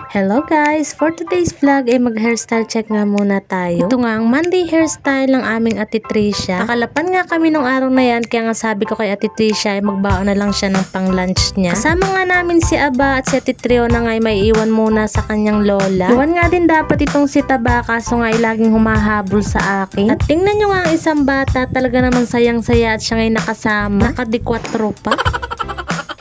Hello guys! For today's vlog ay mag-hairstyle check nga muna tayo. Ito nga ang Monday hairstyle ng aming Ate Tricia. Nakalapan nga kami nung araw na yan kaya nga sabi ko kay Ate Tricia ay magbaon na lang siya ng pang lunch niya. Kasama nga namin si Aba at si Ate Trio na nga ay may iwan muna sa kanyang lola. Iwan nga din dapat itong si Taba kaso nga ay laging humahabol sa akin. At tingnan nyo nga ang isang bata talaga naman sayang-saya at siya ngay nakasama. Nakadikwatro pa.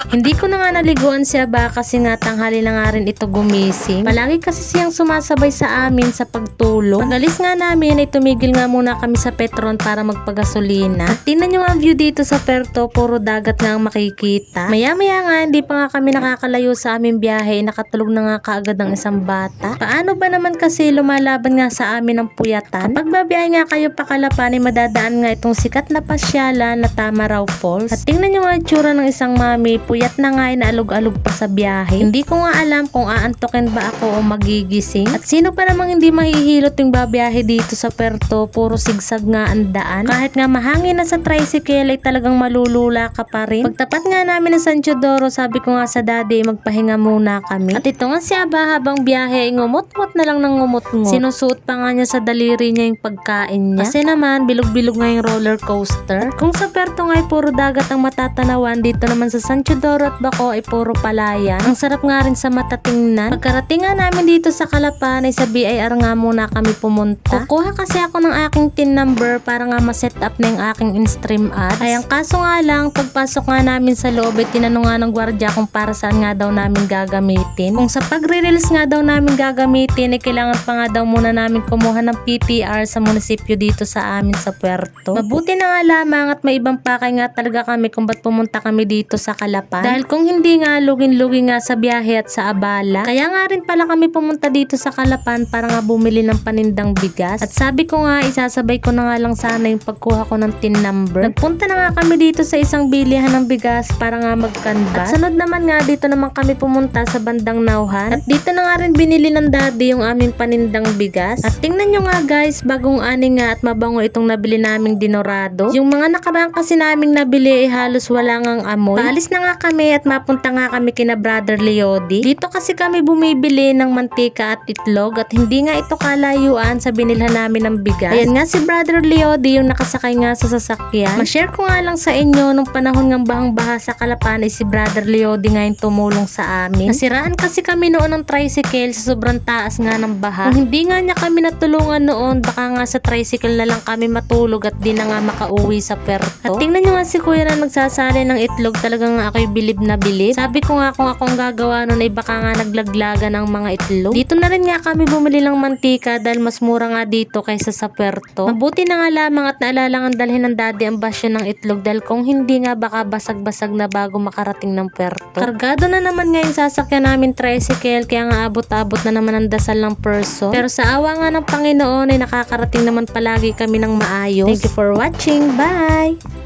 Hindi ko na nga naliguan si Aba kasi nga tanghali na nga rin ito gumising. Palagi kasi siyang sumasabay sa amin sa pagtulog. Pag-alis nga namin ay tumigil nga muna kami sa Petron para magpagasolina. At tingnan nyo ang view dito sa Puerto, puro dagat nga ang makikita. Maya-maya nga hindi pa nga kami nakakalayo sa aming biyahe, nakatulog na nga kaagad ang isang bata. Paano ba naman kasi lumalaban nga sa amin ang puyatan? Kapag babiyahe nga kayo pa Calapan ay madadaan nga itong sikat na pasyalan na Tamaraw Falls. At tingnan nyo nga ang tsura ng isang mami, puyat na nga ay naalog-alog pa sa biyahe. Hindi ko nga alam kung aantokin ba ako o magigising. At sino pa namang hindi mahihilot yung babiyahe dito sa Puerto, puro sigsag nga ang daan. Kahit nga mahangin na sa tricycle ay talagang malulula ka pa rin. Pagtapat nga namin ng San Teodoro, sabi ko nga sa daddy magpahinga muna kami. At ito nga si Aba habang biyahe ay ngumot-ngot na lang ng ngumot-ngot. Sinusuot pa nga niya sa daliri niya yung pagkain niya. Kasi naman bilog-bilog nga yung roller coaster. At kung sa Puerto nga ay puro dagat ang matatanawan, dito naman sa San Teodoro at Baco ay puro palayan. Ang sarap nga rin sa mata tingnan. Pagkarating nga namin dito sa Calapan ay sa BIR nga muna kami pumunta. Kukuha kasi ako ng aking TIN number para nga ma-set up na yung aking in-stream ads. Ay ang kaso nga lang, pagpasok nga namin sa loob ay tinanong nga ng gwardiya kung para saan nga daw namin gagamitin. Kung sa pagre-release nga daw namin gagamitin ay kailangan pa nga daw muna namin kumuha ng PPR sa munisipyo dito sa amin sa Puerto. Mabuti na nga lamang at may ibang pakay nga talaga kami kung ba't pumunta kami dito sa Calapan. Dahil kung hindi nga, lugin-lugi nga sa biyahe at sa abala. Kaya nga rin pala kami pumunta dito sa Calapan para nga bumili ng panindang bigas. At sabi ko nga, isasabay ko na nga lang sana yung pagkuha ko ng TIN number. Nagpunta na nga kami dito sa isang bilihan ng bigas para nga mag-canvas. At sunod naman nga, dito naman kami pumunta sa bandang Nauhan. At dito na nga rin binili ng daddy yung aming panindang bigas. At tingnan nyo nga guys, bagong ani nga at mabango itong nabili naming dinorado. Yung mga nakarang kasi naming nabili ay halos wala ngang amoy. Paalis na nga kami at mapunta nga kami kina Brother Leody. Dito kasi kami bumibili ng mantika at itlog at hindi nga ito kalayuan sa binilhan namin ng bigas. Ayan nga si Brother Leody yung nakasakay nga sa sasakyan. Ma-share ko nga lang sa inyo nung panahon ng bahang-baha sa Calapan ay si Brother Leody nga yung tumulong sa amin. Nasiraan kasi kami noon ng tricycle sa sobrang taas nga ng baha. Kung hindi nga niya kami natulungan noon, baka nga sa tricycle na lang kami matulog at di na nga makauwi sa Puerto. At tingnan nyo nga si kuya na nagsasali ng itlog, talagang nga ako'y bilib na bilib. Sabi ko nga kung akong gagawa nun ay baka nga naglaglaga ng mga itlog. Dito na rin nga kami bumili ng mantika dahil mas mura nga dito kaysa sa Puerto. Mabuti na nga lamang at naalala nga dalhin ng daddy ang basyo ng itlog dahil kung hindi nga baka basag-basag na bago makarating ng Puerto. Kargado na naman nga yung sasakyan namin tricycle kaya nga abot-abot na naman ang dasal ng perso. Pero sa awa nga ng Panginoon ay nakakarating naman palagi kami ng maayos. Thank you for watching. Bye!